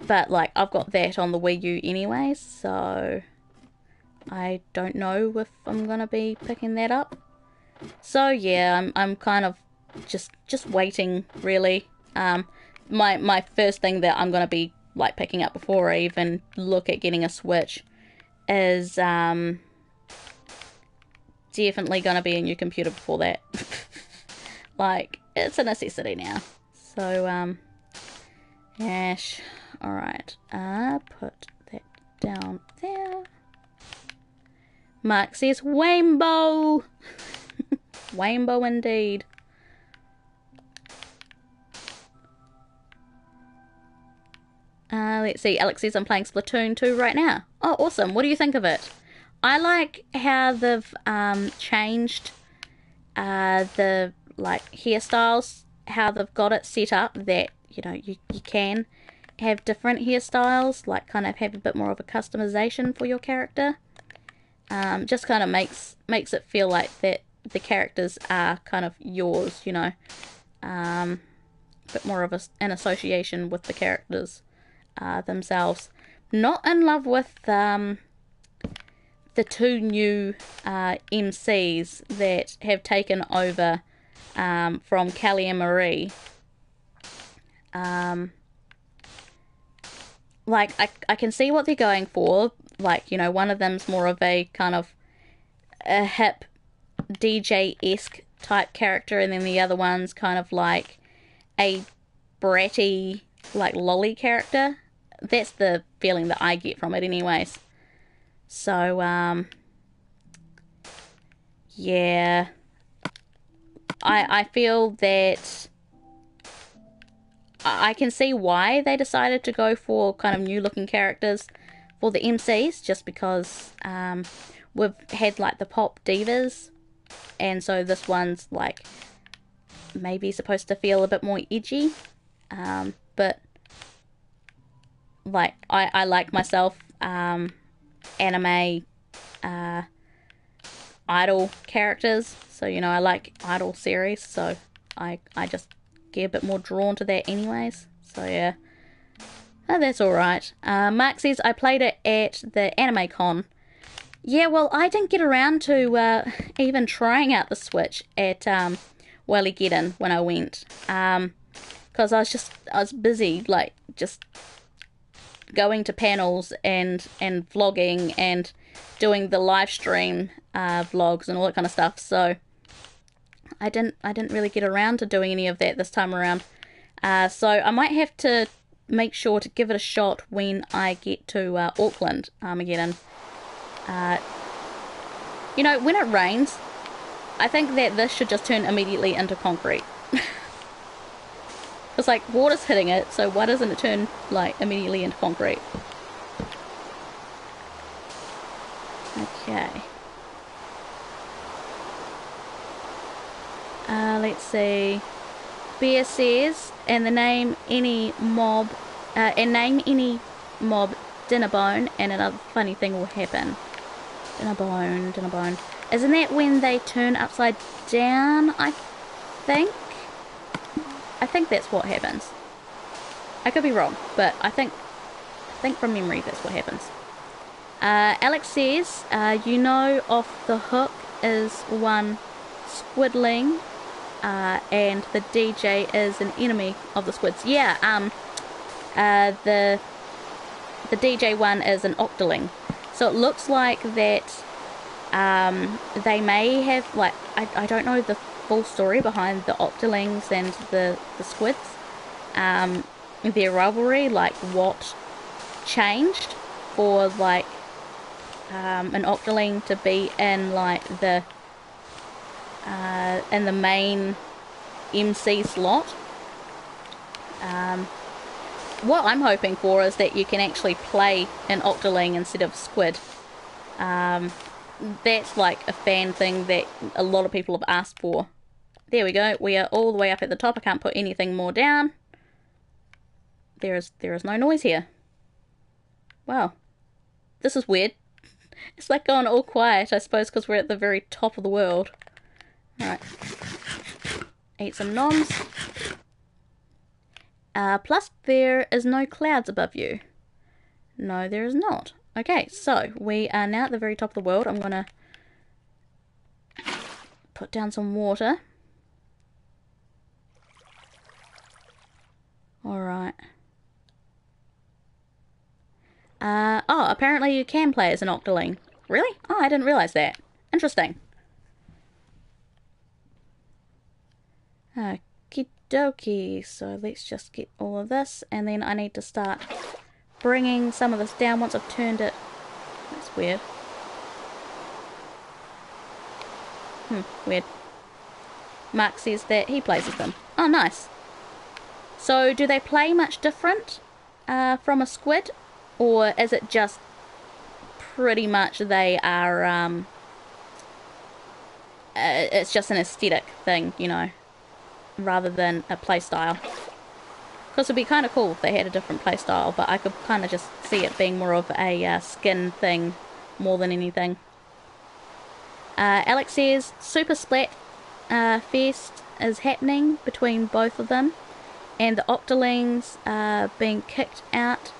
But, like, I've got that on the Wii U anyway, so I don't know if I'm going to be picking that up. So, yeah, I'm kind of just waiting, really. My first thing that I'm going to be, like, picking up before I even look at getting a Switch is definitely going to be a new computer before that. Like, it's a necessity now. So, Ash. Alright, put that down there. Mark says, Rainbow! Rainbow indeed. Let's see, Alex says I'm playing Splatoon 2 right now. Oh, awesome. What do you think of it? I like how they've changed the, like, hairstyles, how they've got it set up that, you know, you can have different hairstyles, like kind of have a bit more of a customization for your character. Just kind of makes it feel like that the characters are kind of yours, you know. Bit more of an association with the characters themselves. Not in love with the two new MCs that have taken over from Callie and Marie. Like, I can see what they're going for. Like, you know, one of them's more of a kind of a hip DJ-esque type character, and then the other one's kind of like a bratty, like, lolly character. That's the feeling that I get from it anyways. So, yeah. I feel that I can see why they decided to go for kind of new looking characters for the MCs, just because we've had like the pop divas, and so this one's like maybe supposed to feel a bit more edgy, but like I like myself anime idol characters, so, you know, I like idol series, so I just get a bit more drawn to that anyways. So yeah, that's alright. Mark says I played it at the Anime Con. Yeah, well, I didn't get around to even trying out the Switch at Welligeddon when I went, because I was busy, like, just going to panels and vlogging and doing the live stream vlogs and all that kind of stuff, so I didn't really get around to doing any of that this time around. So I might have to make sure to give it a shot when I get to Auckland Armageddon. You know, when it rains, I think that this should just turn immediately into concrete. It's like water's hitting it, so why doesn't it turn like immediately into concrete? Okay. Let's see. Bear says, and name any mob Dinnerbone, and another funny thing will happen. Dinnerbone. Isn't that when they turn upside down, I think? I think that's what happens. I could be wrong, but I think from memory that's what happens. Alex says, you know, off the hook is one Squidling and the DJ is an enemy of the squids. Yeah, the DJ one is an octoling. So it looks like that they may have, like, I don't know the full story behind the octolings and the squids. Their rivalry, like what changed for like an octoling to be in like the main MC slot. What I'm hoping for is that you can actually play an octoling instead of squid. That's like a fan thing that a lot of people have asked for. There we go, we are all the way up at the top. I can't put anything more down. There is no noise here. Wow, this is weird. It's like going all quiet, I suppose, because we're at the very top of the world. Alright. Eat some noms. Plus, there is no clouds above you. No, there is not. Okay, so we are now at the very top of the world. I'm going to put down some water. Alright. Oh, apparently you can play as an octoling. Really? Oh, I didn't realise that. Interesting. Okie dokie. So let's just get all of this, and then I need to start bringing some of this down once I've turned it. That's weird. Weird. Mark says that he plays with them. Oh, nice. So, do they play much different from a squid? Or is it just pretty much they are, it's just an aesthetic thing, you know, rather than a playstyle? Because it'd be kind of cool if they had a different playstyle, but I could kind of just see it being more of a skin thing more than anything. Alex says Super Splat Fest is happening between both of them, and the octolings are being kicked out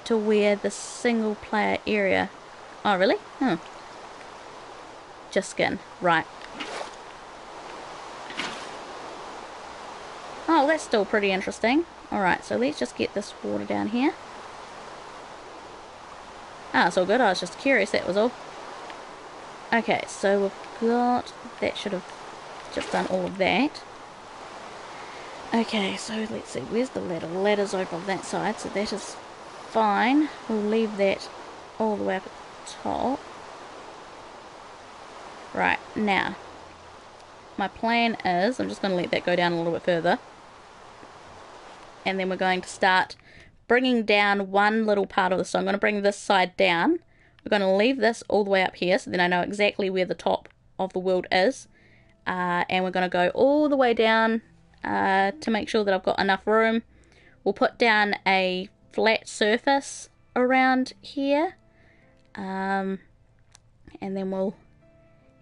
to where the single player area. Oh, really? Just skin. Right. Oh, that's still pretty interesting. Alright, so let's just get this water down here. Ah, it's all good. I was just curious, that was all. Okay, so we've got... that should have just done all of that. Okay, so let's see. Where's the ladder? The ladder's over on that side, so that is fine. We'll leave that all the way up at the top. Right, now, my plan is, I'm just going to let that go down a little bit further. And then we're going to start bringing down one little part of this. So I'm going to bring this side down. We're going to leave this all the way up here, so then I know exactly where the top of the world is. And we're going to go all the way down to make sure that I've got enough room. We'll put down a flat surface around here. And then we'll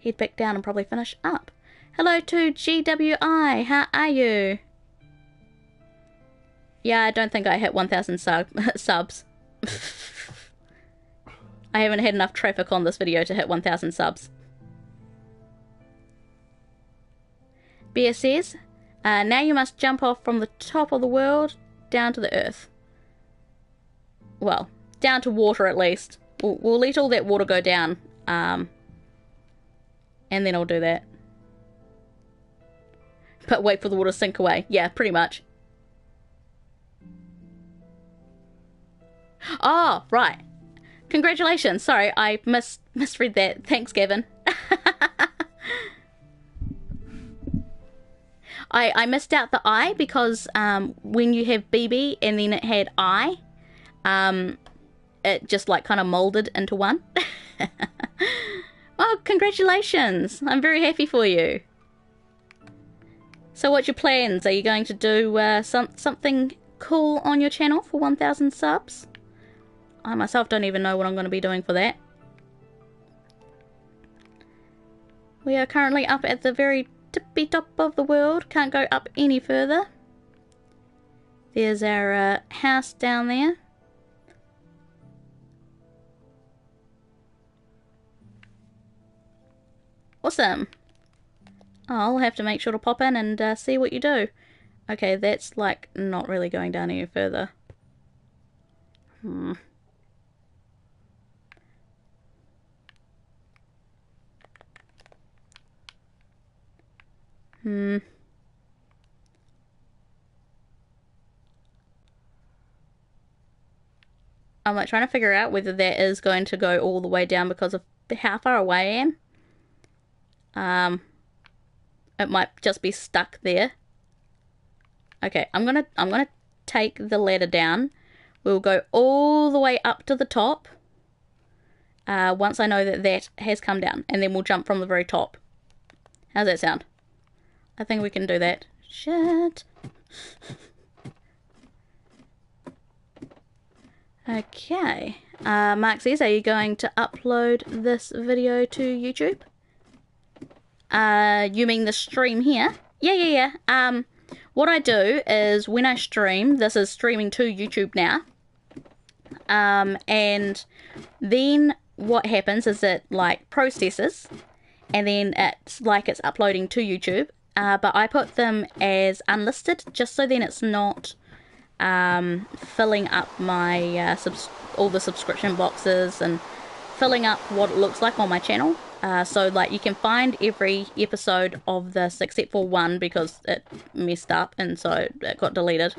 head back down and probably finish up. Hello to GWI, how are you? Yeah, I don't think I hit 1,000 subs. I haven't had enough traffic on this video to hit 1,000 subs. Bear says, now you must jump off from the top of the world down to the earth. Well, down to water at least. We'll let all that water go down. And then I'll do that. But wait for the water to sink away. Yeah, pretty much. Oh, right. Congratulations. Sorry, I misread that. Thanks, Gavin. I missed out the I because when you have Bibi and then it had I, it just like kind of molded into one. Oh, congratulations. I'm very happy for you. So what's your plans? Are you going to do something cool on your channel for 1,000 subs? I myself don't even know what I'm going to be doing for that. We are currently up at the very tippy top of the world. Can't go up any further. There's our house down there. Awesome. I'll have to make sure to pop in and see what you do. Okay, that's like not really going down any further. Hmm. I'm like trying to figure out whether that is going to go all the way down because of how far away I am. It might just be stuck there. Okay, I'm gonna take the ladder down. We'll go all the way up to the top. Once I know that that has come down, and then we'll jump from the very top. How's that sound? I think we can do that. Shit. Okay. Mark says, are you going to upload this video to YouTube? You mean the stream here? Yeah. What I do is when I stream, this is streaming to YouTube now. And then what happens is it like processes, and then it's like it's uploading to YouTube. But I put them as unlisted just so then it's not filling up my all the subscription boxes and filling up what it looks like on my channel. So like you can find every episode of this except for one because it messed up and so it got deleted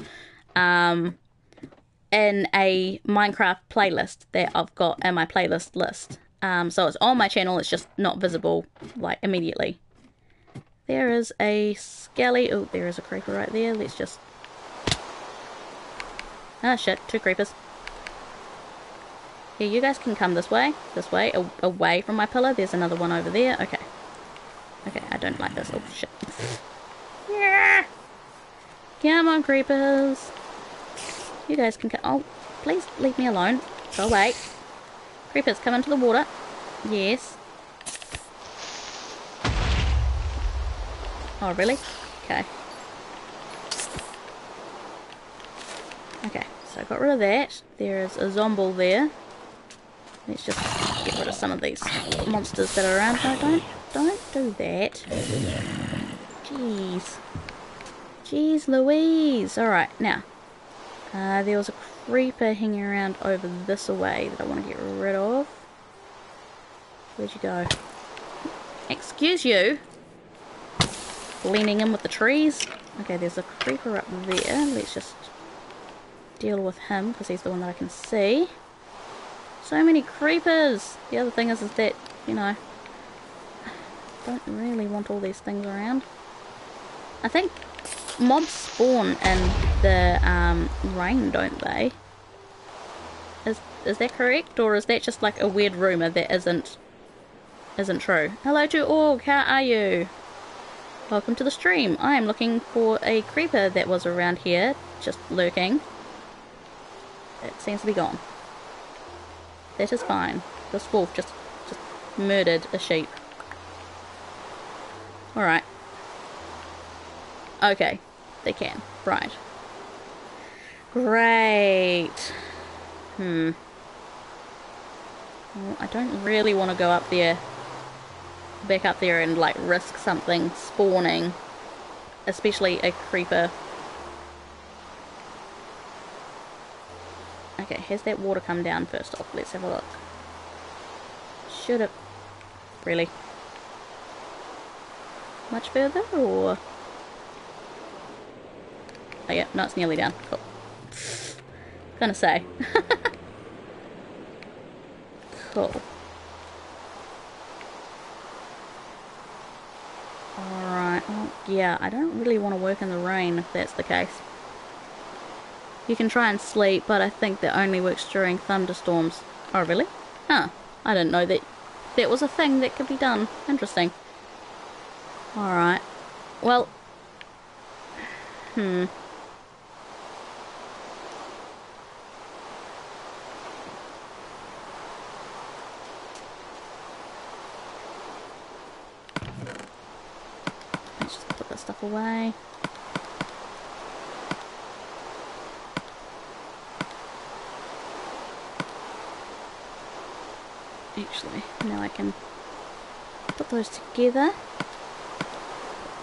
in a Minecraft playlist that I've got in my playlist list. So it's on my channel, it's just not visible like immediately. There is a skelly. Oh, there is a creeper right there. Let's just... Ah, shit. 2 creepers. Here, you guys can come this way. This way. Away from my pillar. There's another one over there. Okay. Okay, I don't like this. Oh, shit. Yeah. Come on, creepers. You guys can come... Oh, please leave me alone. Go away. Creepers, come into the water. Yes. Oh, really? Okay. Okay, so I got rid of that. There is a zombie there. Let's just get rid of some of these monsters that are around. No, don't do that. Jeez. Jeez Louise. Alright, now. There was a creeper hanging around over this way that I want to get rid of. Where'd you go? Excuse you. Leaning in with the trees. Okay, there's a creeper up there. Let's just deal with him because he's the one that I can see. So many creepers. The other thing is that, you know, don't really want all these things around. I think mobs spawn in the rain, don't they? Is that correct, or is that just like a weird rumor that isn't true? Hello to Org, how are you? Welcome to the stream. I am looking for a creeper that was around here, just lurking. It seems to be gone. That is fine. This wolf just murdered a sheep. Alright. Okay. They can. Right. Great. Well, I don't really want to go up there. Back up there and like risk something spawning, especially a creeper. Okay, has that water come down first off? Let's have a look. Should it really much further, or oh yeah, no, it's nearly down. Cool. Gonna say. Cool. Alright, well, yeah, I don't really want to work in the rain if that's the case. You can try and sleep, but I think that only works during thunderstorms. Oh, really? Huh. I didn't know that that was a thing that could be done. Interesting. Alright. Well... Let's just put that stuff away. Actually, now I can put those together.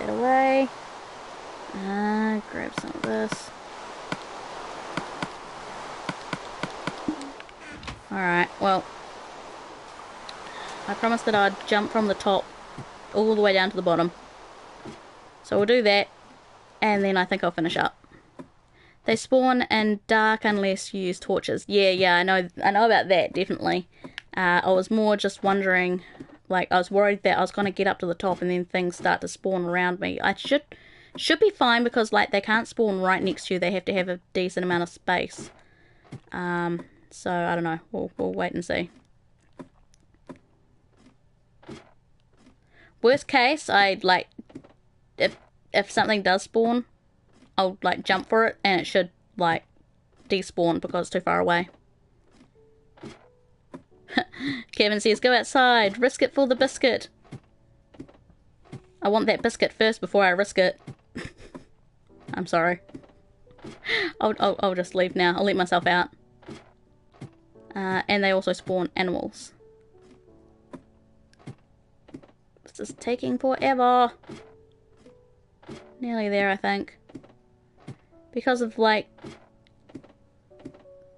that away. Grab some of this. Alright, well, I promised that I'd jump from the top all the way down to the bottom. So we'll do that, and then I think I'll finish up. They spawn in dark unless you use torches. Yeah, I know about that, definitely. I was more just wondering, like, I was worried that I was going to get up to the top and then things start to spawn around me. I should be fine because, like, they can't spawn right next to you. They have to have a decent amount of space. So, I don't know. We'll wait and see. Worst case, I'd, like, if something does spawn, I'll, like, jump for it, and it should, like, despawn because it's too far away. Kevin says, go outside. Risk it for the biscuit. I want that biscuit first before I risk it. I'm sorry. I'll just leave now. I'll let myself out. And they also spawn animals. This is taking forever. Nearly there, I think. Because of, like,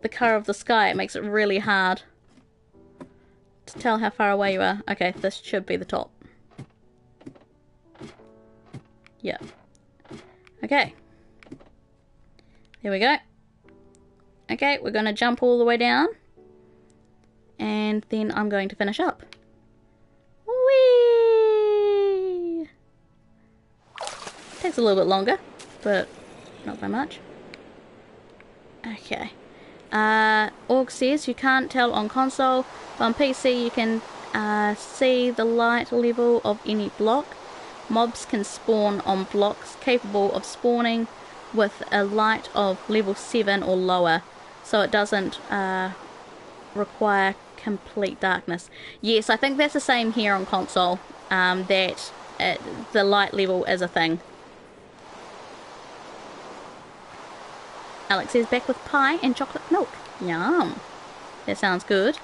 the colour of the sky, it makes it really hard to tell how far away you are. Okay, this should be the top. Yeah. Okay. There we go. Okay, we're going to jump all the way down. And then I'm going to finish up. Whee! Takes a little bit longer, but not by much. Okay. Org says you can't tell on console, but on PC you can see the light level of any block. Mobs can spawn on blocks capable of spawning with a light of level 7 or lower, so it doesn't require complete darkness. Yes, I think that's the same here on console, that the light level is a thing. Alex is back with pie and chocolate milk. Yum. That sounds good.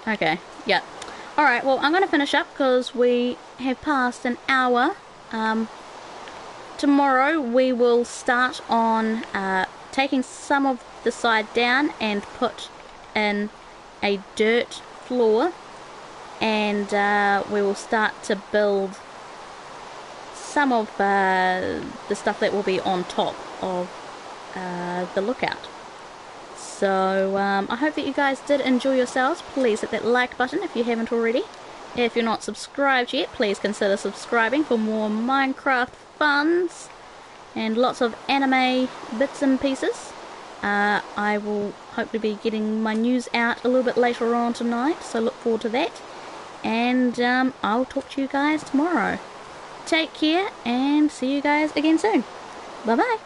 Okay, yep. Alright, well, I'm going to finish up because we have passed an hour. Tomorrow we will start on taking some of the side down and put in a dirt floor, and we will start to build some of the stuff that will be on top of the lookout. So I hope that you guys did enjoy yourselves. Please hit that like button if you haven't already. If you're not subscribed yet, please consider subscribing for more Minecraft funs and lots of anime bits and pieces. I will hopefully be getting my news out a little bit later on tonight, so look forward to that. And I'll talk to you guys tomorrow. Take care and see you guys again soon. Bye bye.